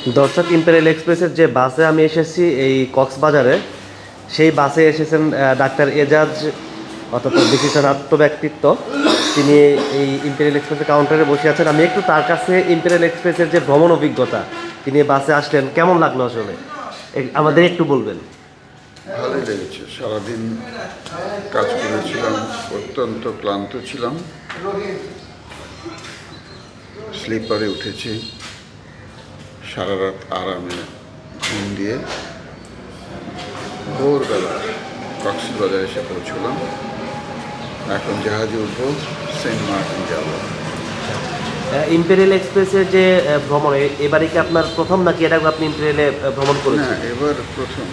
দর্শক, ইম্পেরিয়াল এক্সপ্রেসের যে বাসে আমি এসেছি এই কক্সবাজারে, সেই বাসে এসেছেন ডাক্তার এজাজ, অর্থাৎ বিশিষ্ট ব্যক্তিত্ব। তিনি এই ইম্পেরিয়াল এক্সপ্রেসের কাউন্টারে বসে আছেন। আমি একটু তার কাছে ইম্পেরিয়াল এক্সপ্রেসের যে ভ্রমণ অভিজ্ঞতা, তিনি বাসে আসলেন, কেমন লাগলো আসলে আমাদের একটু বলবেন। ভালোই লেগেছে। সারাদিন কাজ করেছিলাম, অত্যন্ত ক্লান্ত ছিলাম। স্লিপারে উঠেছি, সারা রাত আরামে ঘুম দিয়ে ভোরবেলা কক্সবাজার এসে পৌঁছলাম। এখন জাহাজে উঠবো, সেন্ট মার্টিন যাব। ইম্পেরিয়াল এক্সপ্রেসের যে ভ্রমণ, এবারে কি আপনার প্রথম, নাকি এটা আপনি ইম্পেরিয়ালে ভ্রমণ না, করেছেন? এবার প্রথম।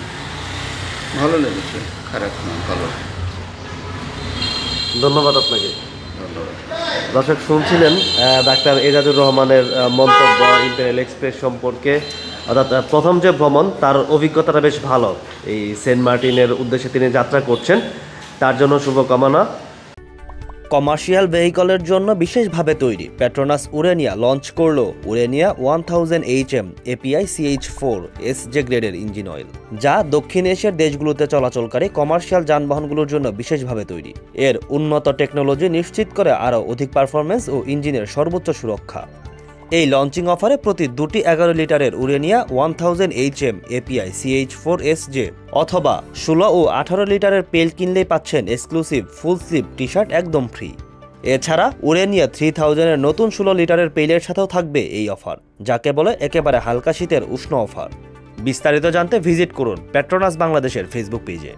ভালো লেগেছে, খারাপ না, ভালো। ধন্যবাদ আপনাকে। ধন্যবাদ। দর্শক, শুনছিলেন ডাক্তার এজাজুর রহমানের মন্তব্য ইম্পেরিয়াল এক্সপ্রেস সম্পর্কে। অর্থাৎ প্রথম যে ভ্রমণ, তার অভিজ্ঞতাটা বেশ ভালো। এই সেন্ট মার্টিনের উদ্দেশ্যে তিনি যাত্রা করছেন, তার জন্য শুভকামনা। কমার্শিয়াল ভেহিকলের জন্য বিশেষভাবে তৈরি পেট্রোনাস উরেনিয়া লঞ্চ করল উরেনিয়া 1000 HM API CH4 SJ গ্রেডের ইঞ্জিন অয়েল, যা দক্ষিণ এশিয়ার দেশগুলোতে চলাচলকারী কমার্শিয়াল যানবাহনগুলোর জন্য বিশেষভাবে তৈরি। এর উন্নত টেকনোলজি নিশ্চিত করে আরও অধিক পারফরমেন্স ও ইঞ্জিনের সর্বোচ্চ সুরক্ষা। এই লঞ্চিং অফারে প্রতি দুটি 11 লিটারের উরেনিয়া 1000 HM API CH4 SJ অথবা 16 ও 18 লিটারের পেল কিনলেই পাচ্ছেন exclusive full sleeve T shirt একদম ফ্রি। এছাড়া উরেনিয়া 3000 এর নতুন 16 লিটারের পেলের সাথেও থাকবে এই অফার, যাকে বলে একেবারে হালকা শীতের উষ্ণ অফার। বিস্তারিত জানতে ভিজিট করুন পেট্রোনাস বাংলাদেশের ফেসবুক পেজে।